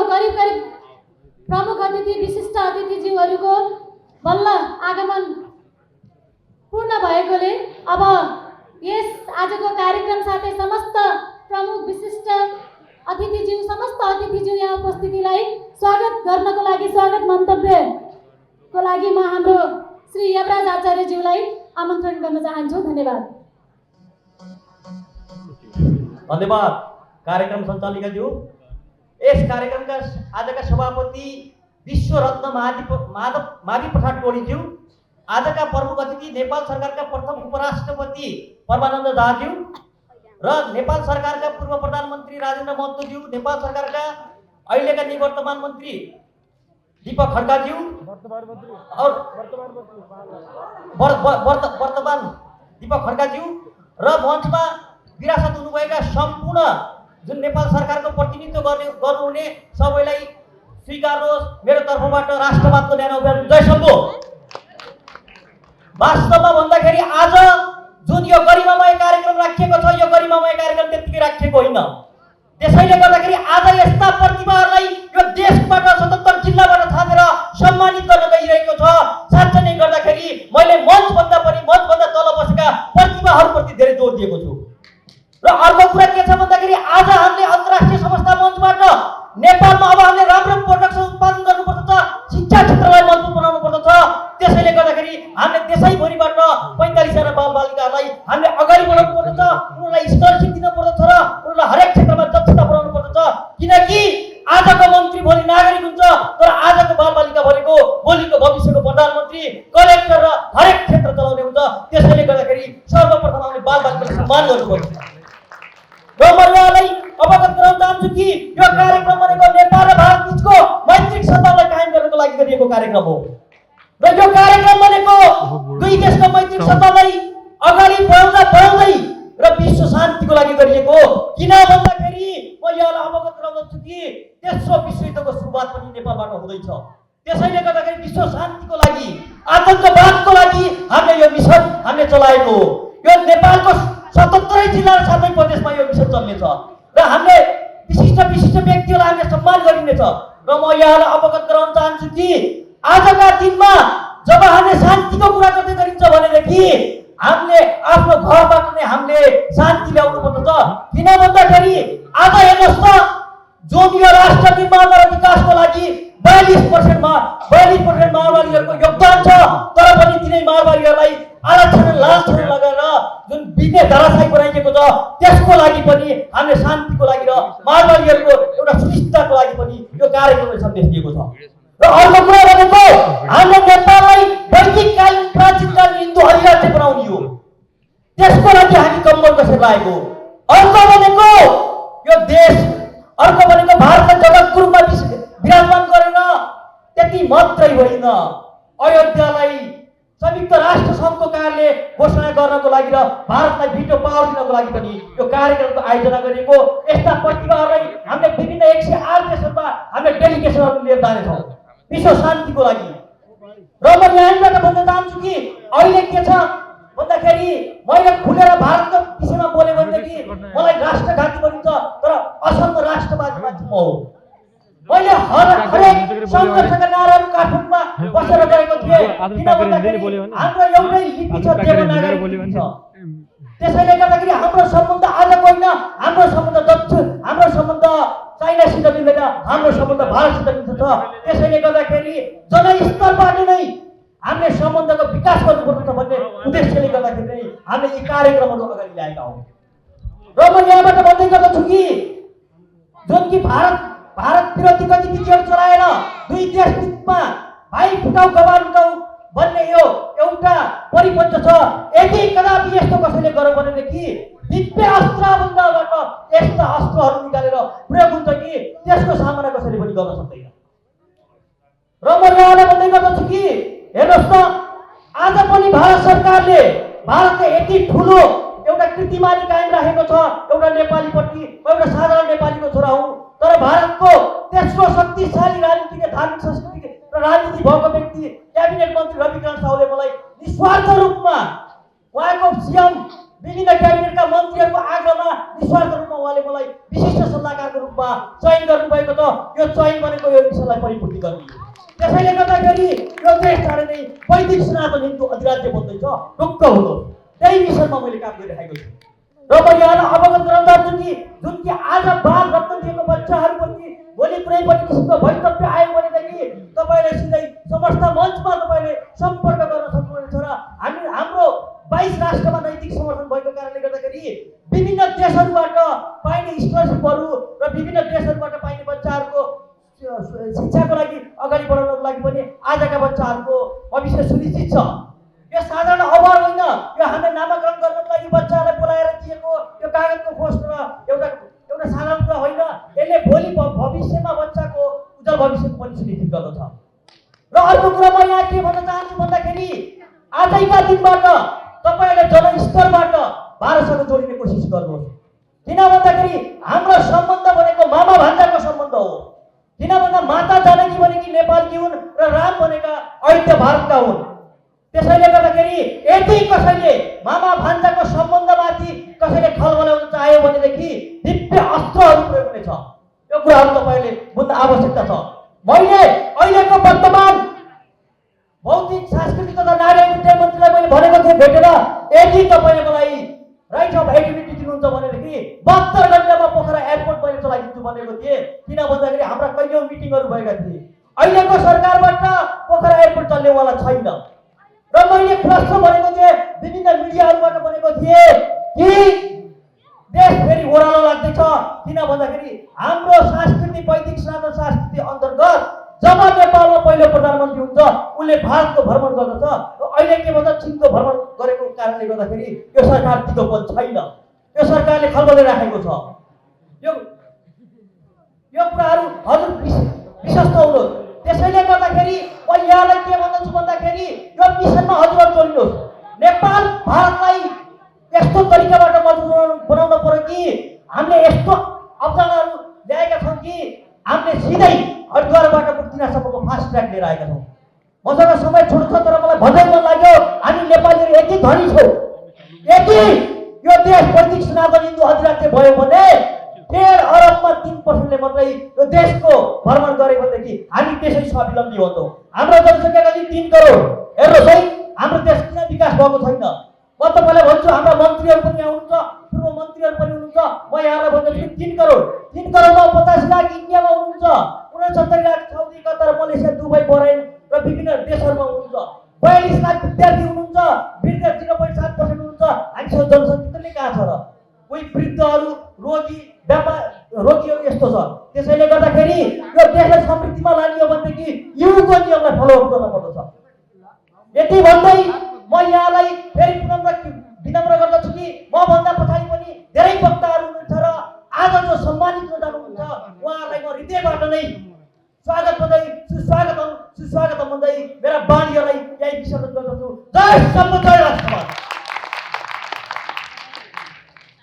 करिब करिब प्रमुख अतिथि विशिष्ट अतिथिज्यूहरूको बल्ल आगमन पूर्ण भएकोले अब यस आजको कार्यक्रम साथै समस्त प्रमुख विशिष्ट अतिथिज्यू समस्त अतिथिज्यू यहाँ उपस्थितिलाई स्वागत गर्नको लागि स्वागत मन्तव्यको लागि म हाम्रो श्री यवराज आचार्यज्यूलाई आमन्त्रण गर्न चाहन्छु। धन्यवाद। धन्यवाद कार्यक्रम सञ्चालिकाज्यू। यस कार्यक्रमका आजका सभापति विश्वरत्न माधव प्रसाद टोडीज्यू, आजका प्रमुख अतिथि नेपाल सरकारका प्रथम उपराष्ट्रपति परमानन्द दाहाज्यू र नेपाल सरकारका पूर्व प्रधानमन्त्री राजेन्द्र महतोज्यू, नेपाल सरकारका अहिलेका निवर्तमान मन्त्री दीपक खड्काज्यू वर्तमान दीपक खड्काज्यू र मञ्चमा विरासत हुनुभएका सम्पूर्ण जुन नेपाल सरकारको प्रतिनिधित्व गर्नुहुने सबैलाई स्वीकार्नुहोस् मेरो तर्फबाट राष्ट्रवादको न्यानो अभियान जय शम्भो। वास्तवमा भन्दाखेरि आज जुन यो गरिमामय कार्यक्रम राखिएको छ, यो गरिमामय कार्यक्रम त्यतिकै राखिएको होइन। त्यसैले गर्दाखेरि आज यस्ता प्रतिभाहरूलाई यो देशबाट 77 जिल्लाबाट छानेर सम्मानित गर्न गइरहेको छ। साँच्चै नै गर्दाखेरि मैले मञ्चभन्दा तल बसेका प्रतिभाहरूप्रति धेरै जोड दिएको छु। र अर्को कुरा के छ भन्दाखेरि आज हामीले अन्तर्राष्ट्रिय संस्था मञ्चबाट नेपालमा अब हामीले राम्रो प्रोडक्सन उत्पादन गर्नुपर्छ, शिक्षा क्षेत्रलाई मजबुत बनाउनु पर्दछ। त्यसैले गर्दाखेरि हामीले देशैभरिबाट 45 जना बालबालिकाहरूलाई हामीले अगाडि बढाउनु पर्दछ, उनीहरूलाई स्कलरसिप दिन पर्दछ र उनीहरूलाई हरेक क्षेत्रमा दक्षता बनाउनु पर्दछ। किनकि आजको मन्त्री भोलि नागरिक हुन्छ, तर आजको बालबालिका भनेको भोलिको भविष्यको प्रधानमन्त्री, कलेक्टर र हरेक क्षेत्र चलाउने हुन्छ। त्यसैले गर्दाखेरि सर्वप्रथम हामीले बालबालिकालाई सम्मान गर्नुपर्छ। र म यहाँलाई अवगत गराउन चाहन्छु कि यो कार्यक्रम भनेको नेपाल र भारत बिचको मैत्रिक सम्बन्धलाई कायम गर्नको लागि गरिएको कार्यक्रम हो। र यो कार्यक्रम भनेको दुई देशको मैत्रिक सम्बन्धलाई अगाडि बढाउँदै र विश्व शान्तिको लागि गरिएको हो। किन भन्दाखेरि म यहाँलाई अवगत गराउँछु कि तेस्रो विश्वयुद्धको सुरुवात पनि नेपालबाट हुँदैछ। त्यसैले गर्दाखेरि विश्व शान्तिको लागि, आतंकवादको लागि हामीले यो मिसन हामीले चलाएको हो। यो नेपालको 77 जिल्ला र 7 प्रदेशमा यो मिसन चल्नेछ र हामीले विशिष्ट व्यक्तिहरूलाई हामीले सम्मान गरिनेछ। र म यहाँलाई अवगत गराउन चाहन्छु कि आजका दिनमा जब हामीले शान्तिको कुरा गर्दै गरिन्छ भनेदेखि हामीले आफ्नो घरबाट नै हामीले शान्ति ल्याउनु पर्दछ। किन भन्दाखेरि आज हेर्नुहोस् त, जुन यो राष्ट्र निर्माण र विकासको लागि 42% माओवादीहरूको योगदान छ, तर पनि तिनै माओवादीहरूलाई आरक्षण लालक्षण लगाएर जुन विधेयक धराशायी बनाइएको छ, त्यसको लागि पनि हामीले शान्तिको लागि र माओवादीहरूको एउटा सुनिश्चितताको लागि पनि यो कार्यक्रमले सन्देश दिएको छ। र अर्को कुरा भनेको हामीले नेपाललाई वैदिककालीन प्राचीनकालीन हिन्दू अधिराज्य बनाउने हो। त्यसको लागि हामी कम्मर कसेर लागेको। अर्को भनेको यो देश, अर्को भनेको भारतलाई जगतगुरुमा विराजमान गरेर त्यति मात्रै होइन, अयोध्यालाई संयुक्त राष्ट्र सङ्घको कार्यालय घोषणा गर्नको लागि र भारतलाई भिटो पावर दिनको लागि पनि यो कार्यक्रमको आयोजना गरिएको। यस्ता प्रतिभाहरूलाई हामीले विभिन्न 108 देशहरूमा हामीले डेलिगेसनहरू लिएर जानेछौँ विश्व शान्तिको लागि। र म यहाँबाट भन्न चाहन्छु कि अहिले के छ भन्दाखेरि मैले खुलेर भारतको विषयमा बोले भनेदेखि मलाई राष्ट्रघाती भनिन्छ, तर असल राष्ट्रवादी मान्छे म हो। मैले हरेक सङ्घर्षका नाराहरू काठमाडौँमा बसेर गएको थिएँ। किन भन्दाखेरि हाम्रो एउटै लिपि छ, देवनागरी लिपि छ। त्यसैले गर्दाखेरि हाम्रो सम्बन्ध आजको होइन, हाम्रो सम्बन्ध चाइनासित मिल्दैन, हाम्रो सम्बन्ध भारतसित मिल्छ। त्यसैले गर्दाखेरि जनस्तरबाट नै हामीले सम्बन्धको विकास गर्नुपर्छ भन्ने उद्देश्यले गर्दाखेरि नै हामीले यी कार्यक्रमहरू अगाडि ल्याएका हौँ। र म यहाँबाट भन्दै गर्दछु कि जुन कि भारत विरोधी गतिविधिहरू चलाएर दुई देश बिचमा भाइ फुटाउ गवार उठाउ भन्ने यो एउटा परिपन्थ छ। यदि कदापि यस्तो कसैले गर्यो भनेदेखि दिव्य अस्त्रबन्धबाट यस्ता अस्त्रहरू निकालेर प्रयोग हुन्छ कि त्यसको सामना कसैले पनि गर्न सक्दैन। र म यहाँलाई भन्दै गर्दछु कि हेर्नुहोस् त, आज पनि भारत सरकारले भारतले यति ठुलो एउटा कीर्तिमानी कायम राखेको छ। एउटा नेपालीप्रति, एउटा साधारण नेपालीको छोरा हुँ, तर भारतको तेस्रो शक्तिशाली राजनीतिक धार्मिक संस्कृति र राजनीति भएको व्यक्ति क्याबिनेट मन्त्री रविकान्त साहुले मलाई निस्वार्थ रूपमा उहाँको सीएम विभिन्न क्याबिनेटका मन्त्रीहरूको आग्रहमा निस्वार्थ रूपमा उहाँले मलाई विशिष्ट सल्लाहकारको रूपमा चयन गर्नुभएको छ। त यो चयन भनेको यो विषयलाई परिपूर्ति गर्ने त्यसैले गर्दाखेरि यो देश चाँडै नै वैदिक सनातन हिन्दू अधिराज्य बन्दैछ ढुक्क हुनु त्यही विषयमा मैले काम गरिरहेको छु र म यहाँलाई अवगत गराउन चाहन्छु कि जुन कि आज बाल रत्न दिएको बच्चाहरूप्रति भोलि कुनै पनि किसिमको भवितव्य आयो भनेदेखि तपाईँले सिधै समस्त मञ्चमा तपाईँले सम्पर्क गर्न सक्नुहुनेछ र हाम्रो 22 राष्ट्रमा नैतिक समर्थन भएको कारणले गर्दाखेरि विभिन्न देशहरूबाट पाइने स्कलरसिपहरू र विभिन्न देशहरूबाट पाइने बच्चाहरूको शिक्षाको लागि अगाडि बढाउनको लागि पनि आजका बच्चाहरूको भविष्य सुनिश्चित छ यो साधारण अवार्ड होइन यो हामीले नामाकरण गर्नको लागि बच्चालाई बोलाएर दिएको यो कागजको खोज र एउटा साधारण कुरा होइन यसले भोलि भविष्यमा बच्चाको उज्जवल भविष्यको पनि सुनिश्चित गर्दछ र अर्को कुरा म यहाँ के भन्न चाहन्छु भन्दाखेरि आजैका दिनबाट तपाईँले जनस्तरबाट भारतसँग जोडिने कोसिस गर्नुहोस् किन भन्दाखेरि हाम्रो सम्बन्ध भनेको मामा भान्जाको सम्बन्ध हो किन भन्दा माता जानकी भनेकी नेपालकी हुन् र राम भनेका अयोध्या भारतका हुन् त्यसैले गर्दाखेरि यदि कसैले मामा भान्जाको सम्बन्धमाथि कसैले खलबलाउन चाह्यो भनेदेखि दिव्य अस्त्रहरू प्रयोग हुनेछ यो कुराहरू तपाईँले बुझ्न आवश्यकता छ मैले अहिलेको वर्तमान भौतिक सांस्कृतिक तथा नारी उड्डयन मन्त्रीलाई मैले भनेको थिएँ भेटेर यदि तपाईँले मलाई राइट अफ एक्टिभिटी दिनुहुन्छ भनेदेखि 72 घण्टामा पोखरा एयरपोर्ट मैले चलाइदिन्छु भनेको थिएँ किन भन्दाखेरि हाम्रा कैयौँ मिटिङहरू भएका थिए अहिलेको सरकारबाट पोखरा एयरपोर्ट चल्नेवाला छैन र मैले प्रश्न भनेको थिएँ विभिन्न मिडियाहरूबाट भनेको थिएँ कि देश फेरि ओह्रालो लाग्दैछ किन भन्दाखेरि हाम्रो सांस्कृतिक वैदिक सनातन संस्कृति अन्तर्गत जब नेपालमा पहिलो प्रधानमन्त्री हुन्छ उनले भारतको भ्रमण गर्दछ र अहिले के भन्छ चीनको भ्रमण गरेको कारणले गर्दाखेरि यो सरकार दिगोपन छैन यो सरकारले खलबलाइराखेको छ यो कुराहरू हजुर विश्वस्त हुनुहोस् त्यसैले गर्दाखेरि म यहाँलाई के भन्दछु भन्दाखेरि यो मिसनमा हजुरहरू जोडिनुहोस् नेपाल भारतलाई यस्तो तरिकाबाट मजबुत बनाउन पर्यो कि हामीले यस्तो अवधारणाहरू ल्याएका छौँ कि हामीले सिधै हरिद्वारबाट मुक्तिनाथसम्मको फास्ट ट्र्याक लिएर आएका छौँ मसँग समय छोटो छ तर मलाई भन्दै मन लाग्यो हामी नेपालीहरू यति धनी छौँ यदि यो देश वैदिक सनातन हिन्दू अधिराज्य भयो भने 1.5 अरबमा 3%ले मात्रै यो देशको भ्रमण गरे भनेदेखि हामी त्यसै स्वावलम्बी हुन्छौँ हाम्रो जनसङ्ख्या कति 3 करोड हेर्नुहोस् है हाम्रो देश किन विकास भएको छैन म तपाईँलाई भन्छु हाम्रा मन्त्रीहरू पनि यहाँ हुनुहुन्छ पूर्व मन्त्रीहरू पनि हुनुहुन्छ म यहाँलाई भन्छु 3 करोडमा 50 लाख इन्डियामा हुनुहुन्छ 69 lakh Saudi Qatar Malaysia Dubai Bahrain र विभिन्न देशहरूमा हुनुहुन्छ 42 लाख विद्यार्थी हुनुहुन्छ वृद्ध 0.7% हुनुहुन्छ हामीसँग जनसङ्ख्या नै कहाँ छ र कोही वृद्धहरू रोगीहरू यस्तो छ त्यसैले गर्दाखेरि यो देशलाई समृद्धिमा लाने हो भनेदेखि युको नियमलाई फलोअप गर्न पर्दछ यति भन्दै म यहाँलाई फेरि विनम्र गर्दछु कि म भन्दा पछाडि पनि धेरै वक्ताहरू हुनुहुन्छ र आज जो सम्मानित हुनुहुन्छ उहाँहरूलाई म हृदयबाट नै सुस्वागत भन्दै मेरा बाणीहरूलाई यही विसर्जन गर्दछु जय सम्बुद्ध